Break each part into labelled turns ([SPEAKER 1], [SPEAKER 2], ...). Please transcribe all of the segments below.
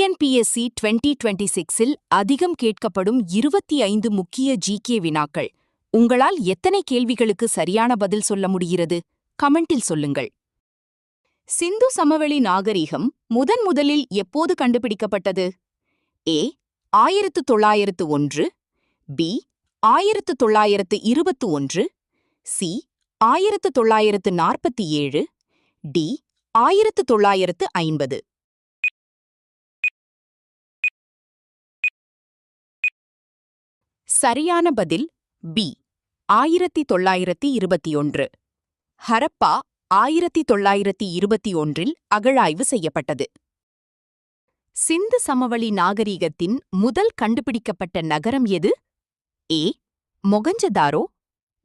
[SPEAKER 1] TNPSC 2026இல் அதிகம் கேட்கப்படும் 25 முக்கிய ஜிகே வினாக்கள். உங்களால் எத்தனை கேள்விகளுக்கு சரியான பதில் சொல்ல முடிகிறது? கமெண்டில் சொல்லுங்கள். சிந்து சமவெளி நாகரிகம் முதலில் எப்போது கண்டுபிடிக்கப்பட்டது? ஏ 1901, பி 1921, சி 1947, டி 1950. சரியான பதில் பி 1921. ஹரப்பா 1921இல் அகழாய்வு செய்யப்பட்டது. சிந்து சமவெளி நாகரிகத்தின் முதல் கண்டுபிடிக்கப்பட்ட நகரம் எது? A Mohenjodaro,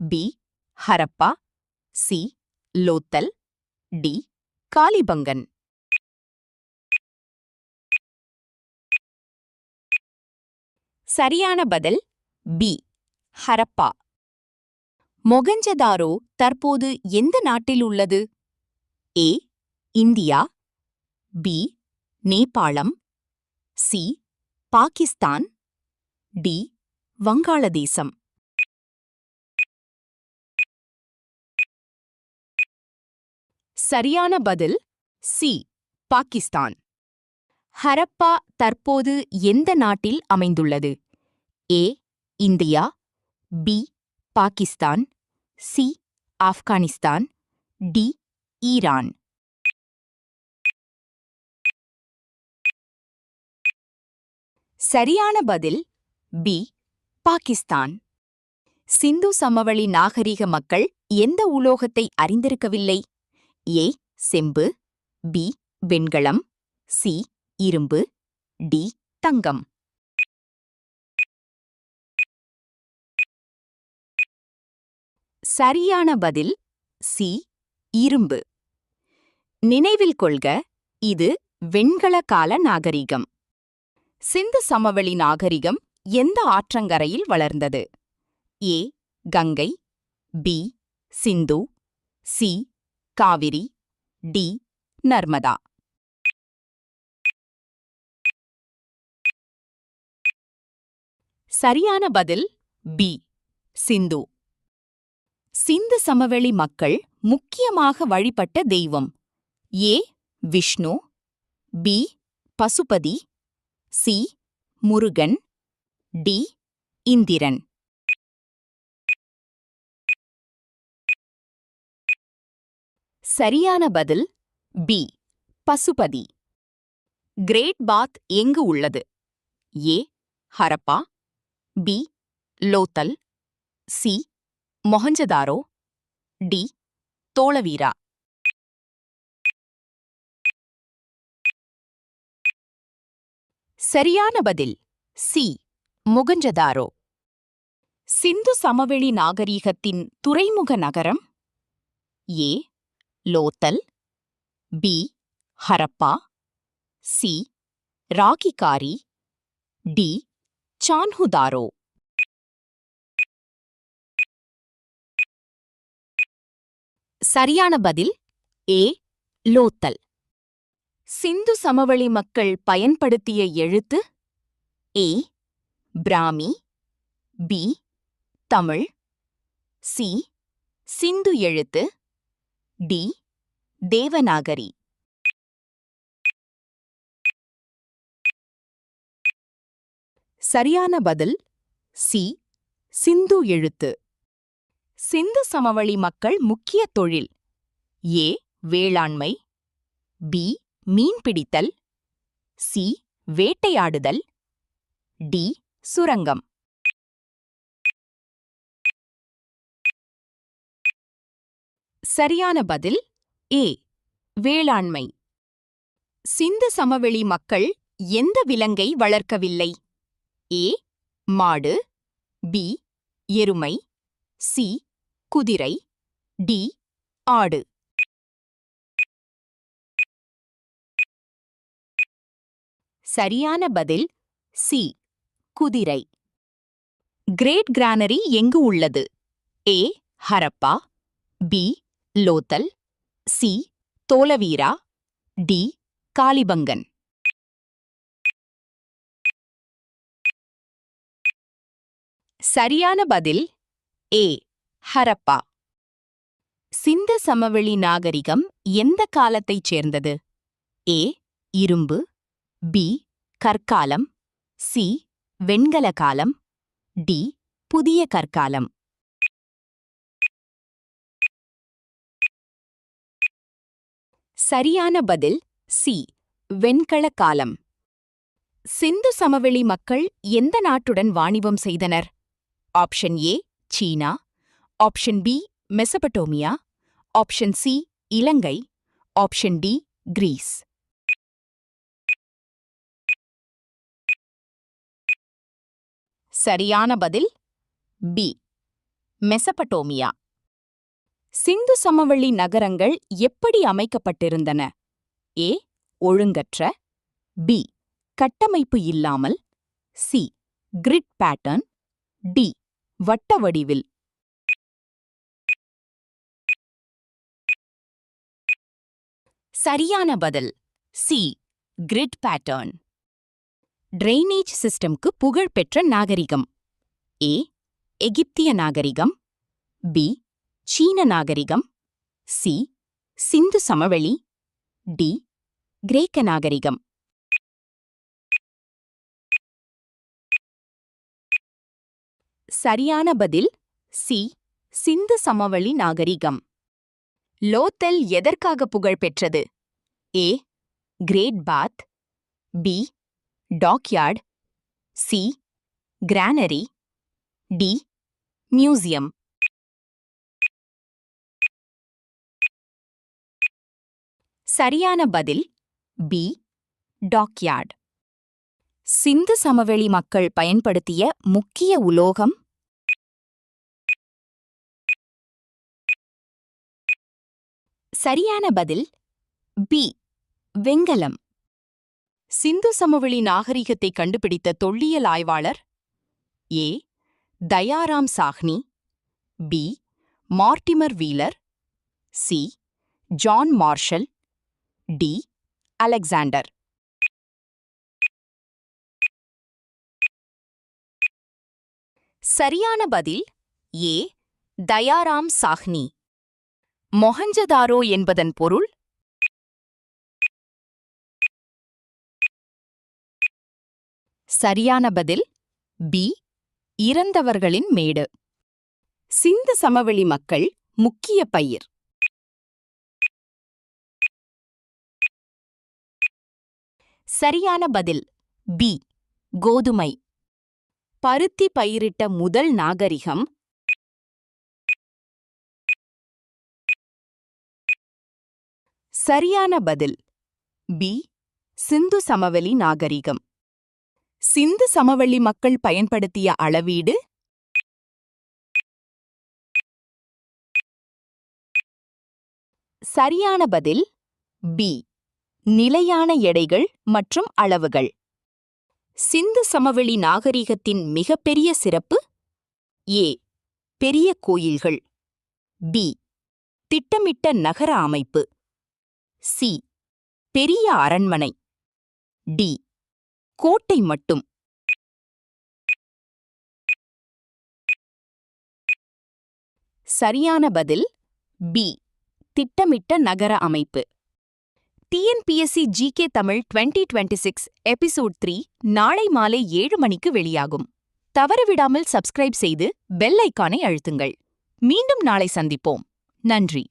[SPEAKER 1] B Harappa, C Lothal, D Kalibangan. சரியான பதில் பி ஹரப்பா. மொகஞ்சதாரோ தற்போது எந்த நாட்டில் உள்ளது? ஏ இந்தியா, பி நேபாளம், சி பாகிஸ்தான், டி வங்காளதேசம். சரியான பதில் சி பாகிஸ்தான். ஹரப்பா தற்போது எந்த நாட்டில் அமைந்துள்ளது? A India, B Pakistan, C Afghanistan, D Iran. சரியான பதில் பி பாகிஸ்தான். சிந்து சமவெளி நாகரிக மக்கள் எந்த உலோகத்தை அறிந்திருக்கவில்லை? ஏ செம்பு, பி வெண்கலம், சி இரும்பு, டி தங்கம். சரியான பதில் சி இரும்பு. நினைவில் கொள்க, இது வெண்கல கால நாகரிகம். சிந்து சமவெளி நாகரிகம் எந்த ஆற்றங்கரையில் வளர்ந்தது? ஏ கங்கை, பி சிந்து, சி காவிரி, டி நர்மதா. சரியான பதில் பி சிந்து. சிந்து சமவெளி மக்கள் முக்கியமாக வழிபட்ட தெய்வம்? A Vishnu, B Pashupati, C Murugan, D Indiran. சரியான பதில் பி பசுபதி. கிரேட் பாத் எங்கு உள்ளது? A Harappa, B Lothal, C Mohenjodaro, D Dholavira. சரியான பதில் சி மொகஞ்சதாரோ. சிந்து சமவெளி நாகரிகத்தின் துறைமுக நகரம்? A Lothal, B Harappa, C Rakhigarhi, D Chanhudaro. சரியான பதில் ஏ லோத்தல். சிந்து சமவெளி மக்கள் பயன்படுத்திய எழுத்து? A Brahmi, B Tamil, C Sindhu எழுத்து, டி தேவநாகரி. சரியான பதில் சி சிந்து எழுத்து. சிந்து சமவெளி மக்கள் முக்கிய தொழில்? ஏ வேளாண்மை, பி மீன்பிடித்தல், சி வேட்டையாடுதல், டி சுரங்கம். சரியான பதில் ஏ வேளாண்மை. சிந்து சமவெளி மக்கள் எந்த விலங்கை வளர்க்கவில்லை? ஏ மாடு, பி எருமை, சி குதிரை, டி ஆடு. சரியான பதில் சி குதிரை. கிரேட் கிரானரி எங்கு உள்ளது? A Harappa, B Lothal, C Dholavira, D Kalibangan. சரியான பதில் ஏ ஹரப்பா. சிந்து சமவெளி நாகரிகம் எந்த காலத்தைச் சேர்ந்தது? ஏ இரும்பு, பி கற்காலம், சி வெண்கல காலம், டி புதிய கற்காலம். சரியான பதில் சி வெண்கல காலம். சிந்து சமவெளி மக்கள் எந்த நாட்டுடன் வாணிபம் செய்தனர்? Option A China, option B Mesopotamia, option C Ilangai, option D Greece. சரியான பதில் பி மெசபடோமியா. சிந்து சமவெளி நகரங்கள் எப்படி அமைக்கப்பட்டிருந்தன? ஏ ஒழுங்கற்ற, பி கட்டமைப்பு இல்லாமல், சி கிரிட் பேட்டர்ன், டி வட்ட வடிவில். சரியான பதில் சி கிரிட் பேட்டர்ன். ட்ரைனேஜ் சிஸ்டம்க்கு புகழ்பெற்ற நாகரிகம். ஏ எகிப்திய நாகரிகம், பி சீன நாகரிகம், சி சிந்து சமவெளி, டி கிரேக்க நாகரிகம். சரியான பதில் சி சிந்து சமவெளி நாகரிகம். லோத்தல் எதற்காக புகழ் பெற்றது? A great bath, B dockyard, C granary, D museum. சரியான பதில் பி டாக்யார்ட். சிந்து சமவெளி மக்கள் பயன்படுத்திய முக்கிய உலோகம்? சரியான பதில் பி வெண்கலம். சிந்து சமவெளி நாகரிகத்தை கண்டுபிடித்த தொல்லியல் ஆய்வாளர்? A Dayaram Sahni, B Mortimer Wheeler, C John Marshall, D Alexander. சரியான பதில் ஏ தயாராம் சாஹ்னி. மொஹஞ்சதாரோ என்பதன் பொருள்? சரியான பதில் பி இறந்தவர்களின் மேடு. சிந்து சமவெளி மக்கள் முக்கிய பயிர்? சரியான பதில் பி கோதுமை. பருத்தி பயிரிட்ட முதல் நாகரிகம்? சரியான பதில் பி சிந்து சமவெளி நாகரிகம். சிந்து சமவெளி மக்கள் பயன்படுத்திய அளவீடு? சரியான பதில் பி நிலையான எடைகள் மற்றும் அளவுகள். சிந்து சமவெளி நாகரிகத்தின் மிகப்பெரிய சிறப்பு? ஏ பெரிய கோயில்கள், பி திட்டமிட்ட நகர அமைப்பு, சி பெரிய அரண்மனை, டி கோட்டை மட்டும். சரியான பதில் பி திட்டமிட்ட நகர அமைப்பு. டிஎன்பிஎஸ்சி ஜிகே தமிழ் 2026 எபிசோட் 3 நாளை மாலை 7 மணிக்கு வெளியாகும். தவறவிடாமல் சப்ஸ்கிரைப் செய்து பெல் ஐகானை அழுத்துங்கள். மீண்டும் நாளை சந்திப்போம். நன்றி.